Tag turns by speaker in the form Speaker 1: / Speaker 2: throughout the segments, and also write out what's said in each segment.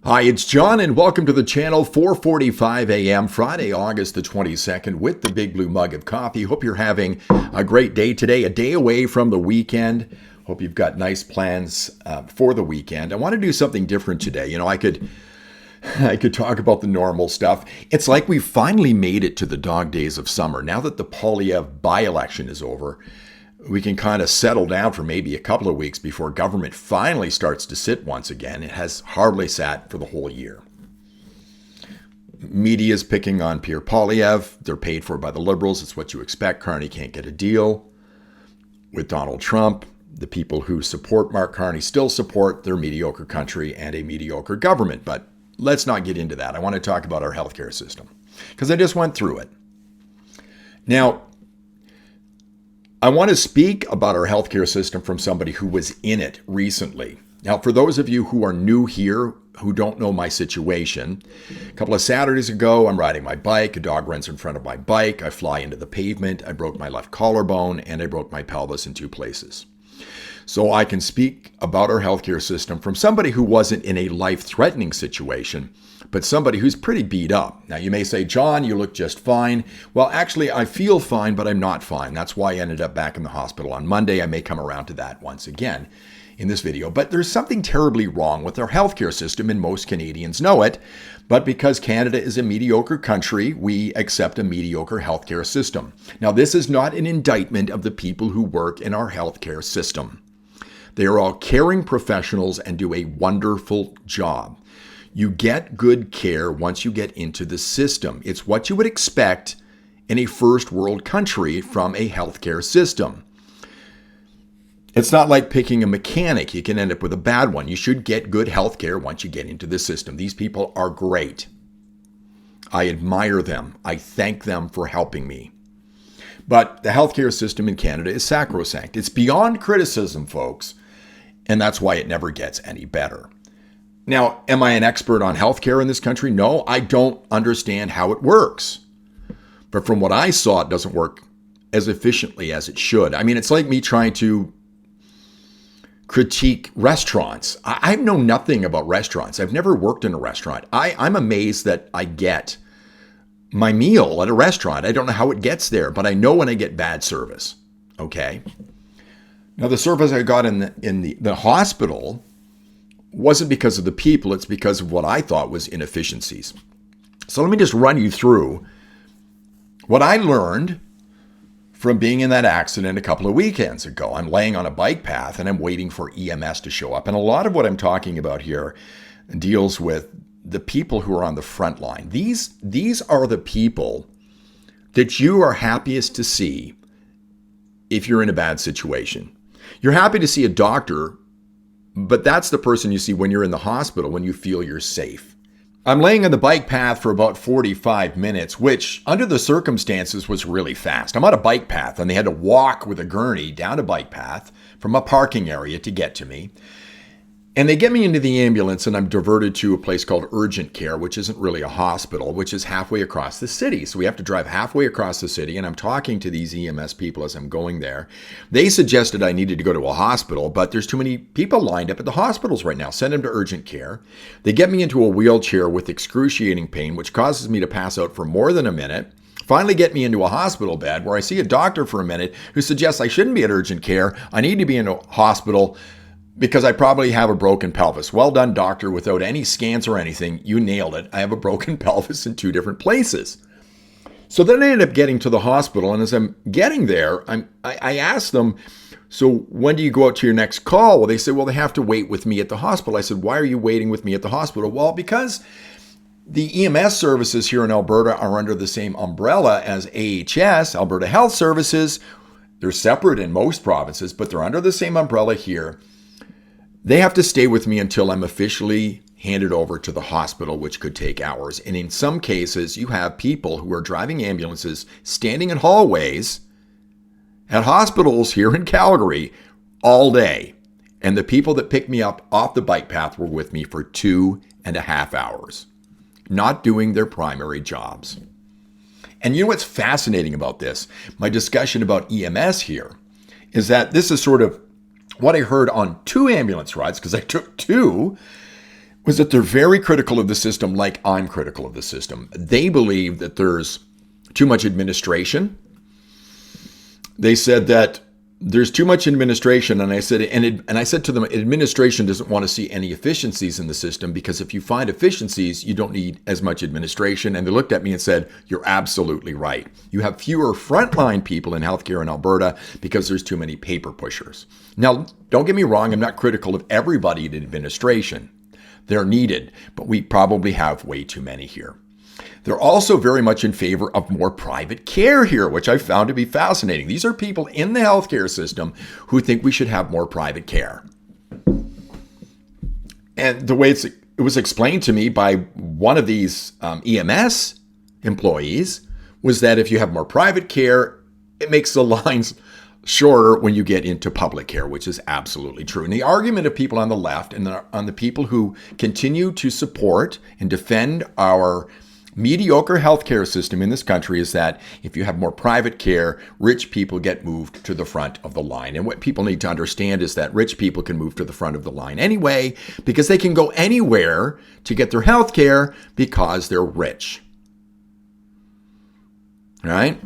Speaker 1: Hi, it's John, and welcome to the channel. 4:45 a.m. Friday, August the 22nd, with the big blue mug of coffee. Hope you're having a great day today, a day away from the weekend. Hope you've got nice plans for the weekend. I want to do something different today. I could talk about the normal stuff. It's like we finally made it to the dog days of summer. Now that the Polyev by-election is over, we can kind of settle down for maybe a couple of weeks before government finally starts to sit once again. It has hardly sat for the whole year. Media's picking on Pierre Polyev. They're paid for by the Liberals. It's what you expect. Carney can't get a deal with Donald Trump. The people who support Mark Carney still support their mediocre country and a mediocre government. But let's not get into that. I want to talk about our healthcare system because I just went through it. Now, I want to speak about our healthcare system from somebody who was in it recently. Now, for those of you who are new here, who don't know my situation, a couple of Saturdays ago, I'm riding my bike. A dog runs in front of my bike. I fly into the pavement. I broke my left collarbone and I broke my pelvis in two places. So I can speak about our healthcare system from somebody who wasn't in a life-threatening situation, but somebody who's pretty beat up. Now, you may say, John, you look just fine. Well, actually, I feel fine, but I'm not fine. That's why I ended up back in the hospital on Monday. I may come around to that once again in this video. But there's something terribly wrong with our healthcare system, and most Canadians know it. But because Canada is a mediocre country, we accept a mediocre healthcare system. Now, this is not an indictment of the people who work in our healthcare system. They are all caring professionals and do a wonderful job. You get good care once you get into the system. It's what you would expect in a first world country from a healthcare system. It's not like picking a mechanic. You can end up with a bad one. You should get good healthcare once you get into the system. These people are great. I admire them. I thank them for helping me. But the healthcare system in Canada is sacrosanct. It's beyond criticism, folks. And that's why it never gets any better. Now, am I an expert on healthcare in this country? No, I don't understand how it works. But from what I saw, it doesn't work as efficiently as it should. I mean, it's like me trying to critique restaurants. I know nothing about restaurants. I've never worked in a restaurant. I'm amazed that I get my meal at a restaurant. I don't know how it gets there, but I know when I get bad service. Okay. Now, the service I got in the hospital wasn't because of the people. It's because of what I thought was inefficiencies. So let me just run you through what I learned from being in that accident a couple of weekends ago. I'm laying on a bike path and I'm waiting for EMS to show up. And a lot of what I'm talking about here deals with the people who are on the front line. These are the people that you are happiest to see if you're in a bad situation. You're happy to see a doctor, but that's the person you see when you're in the hospital, when you feel you're safe. I'm laying on the bike path for about 45 minutes, which under the circumstances was really fast. I'm on a bike path and they had to walk with a gurney down a bike path from a parking area to get to me. And they get me into the ambulance and I'm diverted to a place called urgent care, which isn't really a hospital, which is halfway across the city. So we have to drive halfway across the city and I'm talking to these EMS people as I'm going there. They suggested I needed to go to a hospital, but there's too many people lined up at the hospitals right now. Send them to urgent care. They get me into a wheelchair with excruciating pain, which causes me to pass out for more than a minute. Finally get me into a hospital bed where I see a doctor for a minute who suggests I shouldn't be at urgent care. I need to be in a hospital because I probably have a broken pelvis. Well done, doctor. Without any scans or anything, you nailed it. I have a broken pelvis in two different places. So then I ended up getting to the hospital, and as I'm getting there, I asked them, so when do you go out to your next call? Well, they said, well, they have to wait with me at the hospital. I said, why are you waiting with me at the hospital? Well, because the EMS services here in Alberta are under the same umbrella as AHS, Alberta Health Services. They're separate in most provinces, but they're under the same umbrella here. They have to stay with me until I'm officially handed over to the hospital, which could take hours. And in some cases, you have people who are driving ambulances, standing in hallways at hospitals here in Calgary all day. And the people that picked me up off the bike path were with me for 2.5 hours, not doing their primary jobs. And you know what's fascinating about this? My discussion about EMS here is that this is sort of what I heard on 2 ambulance rides, because I took 2, was that they're very critical of the system, like I'm critical of the system. They believe that there's too much administration. They said that there's too much administration, and I said to them, administration doesn't want to see any efficiencies in the system, because if you find efficiencies, you don't need as much administration. And they looked at me and said, "You're absolutely right. You have fewer frontline people in healthcare in Alberta because there's too many paper pushers." Now, don't get me wrong, I'm not critical of everybody in administration. They're needed, but we probably have way too many here. They're also very much in favor of more private care here, which I found to be fascinating. These are people in the healthcare system who think we should have more private care. And the way it was explained to me by one of these EMS employees was that if you have more private care, it makes the lines shorter when you get into public care, which is absolutely true. And the argument of people on the left and on the people who continue to support and defend our mediocre healthcare system in this country is that if you have more private care, rich people get moved to the front of the line. And what people need to understand is that rich people can move to the front of the line anyway, because they can go anywhere to get their healthcare because they're rich. All right?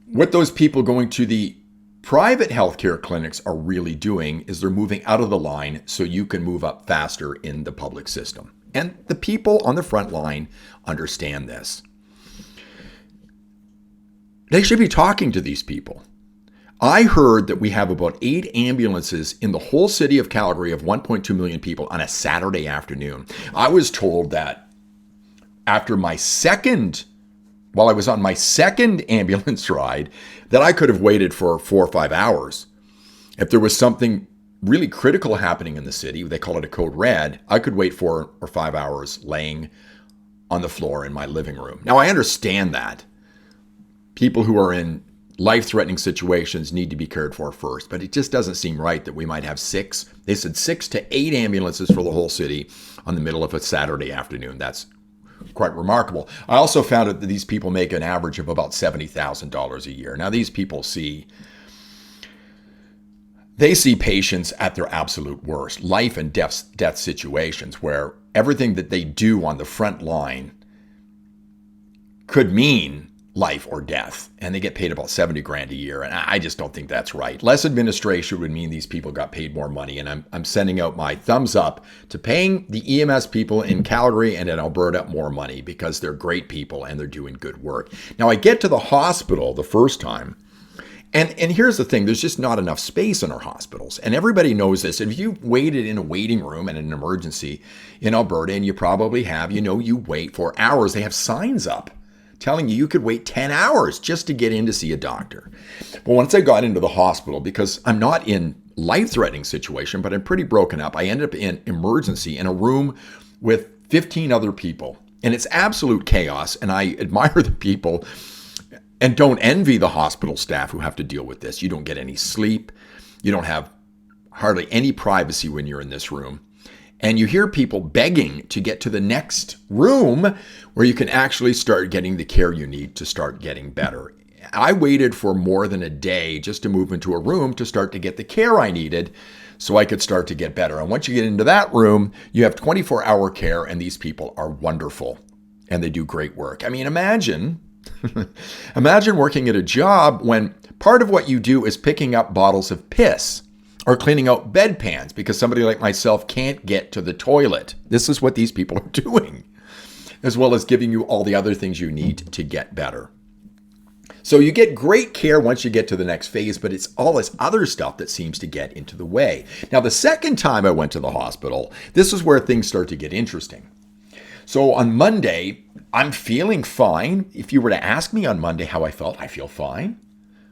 Speaker 1: What those people going to the private healthcare clinics are really doing is they're moving out of the line so you can move up faster in the public system. And the people on the front line understand this. They should be talking to these people. I heard that we have about 8 ambulances in the whole city of Calgary of 1.2 million people on a Saturday afternoon. I was told that while I was on my second ambulance ride, that I could have waited for 4 or 5 hours. If there was something really critical happening in the city, they call it a code red, I could wait 4 or 5 hours laying on the floor in my living room. Now, I understand that. People who are in life-threatening situations need to be cared for first, but it just doesn't seem right that we might have 6 to 8 ambulances for the whole city on the middle of a Saturday afternoon. That's quite remarkable. I also found out that these people make an average of about $70,000 a year. Now, these people see patients at their absolute worst, life and death situations where everything that they do on the front line could mean life or death, and they get paid about $70,000 a year. And I just don't think that's right. Less administration would mean these people got paid more money. And I'm sending out my thumbs up to paying the EMS people in Calgary and in Alberta more money, because they're great people and they're doing good work. Now, I get to the hospital the first time, and here's the thing, there's just not enough space in our hospitals. And everybody knows this. If you waited in a waiting room in an emergency in Alberta, and you probably have, you wait for hours. They have signs up telling you could wait 10 hours just to get in to see a doctor. But once I got into the hospital, because I'm not in life-threatening situation, but I'm pretty broken up, I ended up in emergency in a room with 15 other people. And it's absolute chaos. And I admire the people and don't envy the hospital staff who have to deal with this. You don't get any sleep. You don't have hardly any privacy when you're in this room. And you hear people begging to get to the next room where you can actually start getting the care you need to start getting better. I waited for more than a day just to move into a room to start to get the care I needed so I could start to get better. And once you get into that room, you have 24-hour care, and these people are wonderful and they do great work. I mean, imagine working at a job when part of what you do is picking up bottles of piss or cleaning out bedpans because somebody like myself can't get to the toilet. This is what these people are doing, as well as giving you all the other things you need to get better. So you get great care once you get to the next phase, but it's all this other stuff that seems to get into the way. Now, the second time I went to the hospital, this is where things start to get interesting. So on Monday, I'm feeling fine. If you were to ask me on Monday how I felt, I feel fine.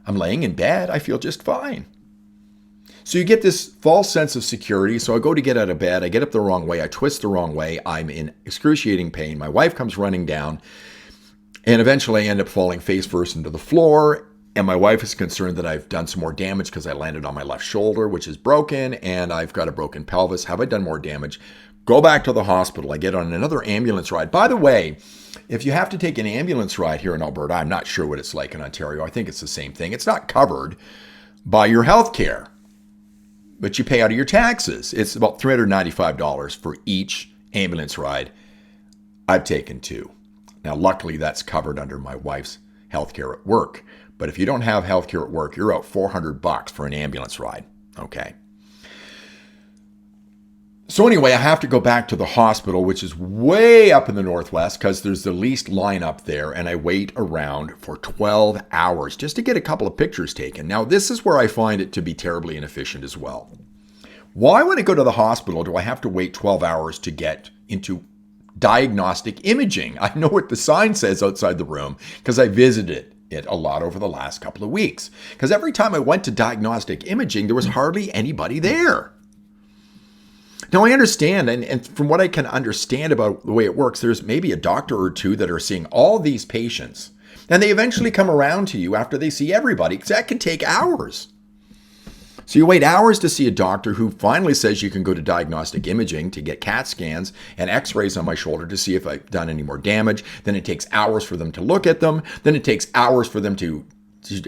Speaker 1: I'm laying in bed. I feel just fine. So you get this false sense of security. So I go to get out of bed. I get up the wrong way. I twist the wrong way. I'm in excruciating pain. My wife comes running down. And eventually I end up falling face first into the floor. And my wife is concerned that I've done some more damage because I landed on my left shoulder, which is broken. And I've got a broken pelvis. Have I done more damage? Go back to the hospital. I get on another ambulance ride. By the way, if you have to take an ambulance ride here in Alberta, I'm not sure what it's like in Ontario. I think it's the same thing. It's not covered by your health care. but you pay out of your taxes. It's about $395 for each ambulance ride I've taken to. Now, luckily, that's covered under my wife's healthcare at work. But if you don't have healthcare at work, you're out $400 for an ambulance ride. Okay. So anyway, I have to go back to the hospital, which is way up in the Northwest because there's the least lineup there. And I wait around for 12 hours just to get a couple of pictures taken. Now, this is where I find it to be terribly inefficient as well. Why, when I go to the hospital, do I have to wait 12 hours to get into diagnostic imaging? I know what the sign says outside the room because I visited it a lot over the last couple of weeks. Because every time I went to diagnostic imaging, there was hardly anybody there. Now, I understand, and from what I can understand about the way it works, there's maybe a doctor or two that are seeing all these patients, and they eventually come around to you after they see everybody, because that can take hours. So you wait hours to see a doctor who finally says you can go to diagnostic imaging to get CAT scans and x-rays on my shoulder to see if I've done any more damage. Then it takes hours for them to look at them. Then it takes hours for them to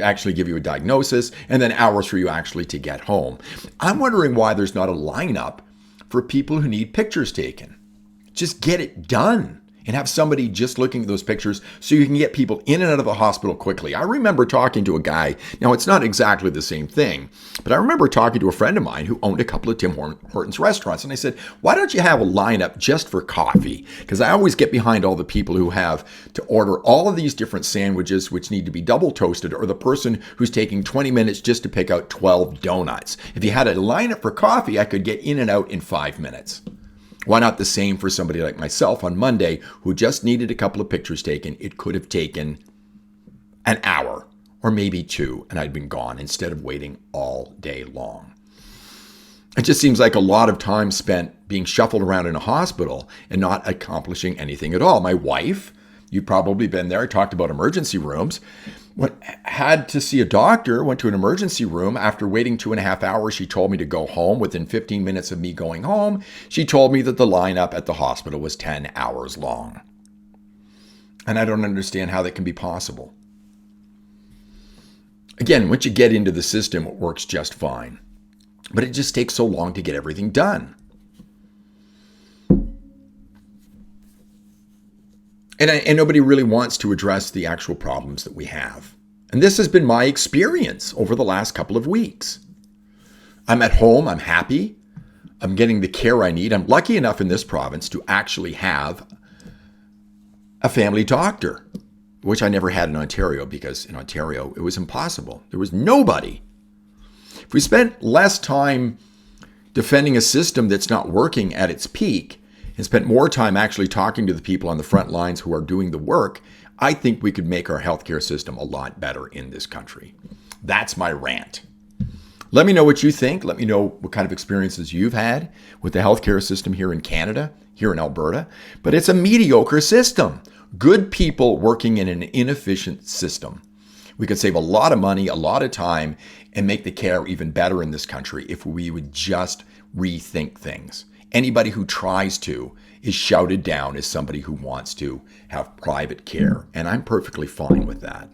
Speaker 1: actually give you a diagnosis, and then hours for you actually to get home. I'm wondering why there's not a lineup for people who need pictures taken. Just get it done and have somebody just looking at those pictures so you can get people in and out of the hospital quickly. I remember talking to a guy, now it's not exactly the same thing, but I remember talking to a friend of mine who owned a couple of Tim Hortons restaurants. And I said, why don't you have a lineup just for coffee? Because I always get behind all the people who have to order all of these different sandwiches, which need to be double toasted, or the person who's taking 20 minutes just to pick out 12 donuts. If you had a lineup for coffee, I could get in and out in 5 minutes. Why not the same for somebody like myself on Monday who just needed a couple of pictures taken? It could have taken an hour or maybe 2, and I'd been gone instead of waiting all day long. It just seems like a lot of time spent being shuffled around in a hospital and not accomplishing anything at all. My wife, you've probably been there, I talked about emergency rooms, had to see a doctor, went to an emergency room. After waiting 2.5 hours, she told me to go home. Within 15 minutes of me going home, she told me that the lineup at the hospital was 10 hours long. And I don't understand how that can be possible. Again, once you get into the system, it works just fine. But it just takes so long to get everything done. And nobody really wants to address the actual problems that we have. And this has been my experience over the last couple of weeks. I'm at home. I'm happy. I'm getting the care I need. I'm lucky enough in this province to actually have a family doctor, which I never had in Ontario because in Ontario, it was impossible. There was nobody. If we spent less time defending a system that's not working at its peak, and spent more time actually talking to the people on the front lines who are doing the work, I think we could make our healthcare system a lot better in this country. That's my rant. Let me know what you think. Let me know what kind of experiences you've had with the healthcare system here in Canada, here in Alberta. But it's a mediocre system. Good people working in an inefficient system. We could save a lot of money, a lot of time, and make the care even better in this country if we would just rethink things. Anybody who tries to is shouted down as somebody who wants to have private care, and I'm perfectly fine with that.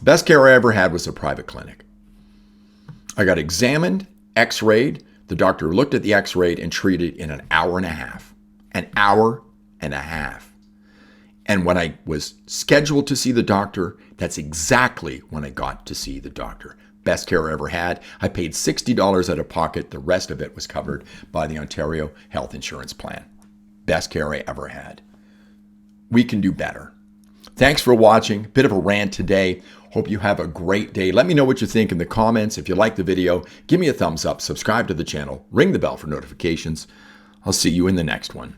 Speaker 1: Best care I ever had was a private clinic. I got examined, x-rayed. The doctor looked at the x-ray and treated in an hour and a half. An hour and a half. And when I was scheduled to see the doctor, that's exactly when I got to see the doctor. Best care I ever had. I paid $60 out of pocket. The rest of it was covered by the Ontario Health Insurance Plan. Best care I ever had. We can do better. Thanks for watching. Bit of a rant today. Hope you have a great day. Let me know what you think in the comments. If you like the video, give me a thumbs up, subscribe to the channel, ring the bell for notifications. I'll see you in the next one.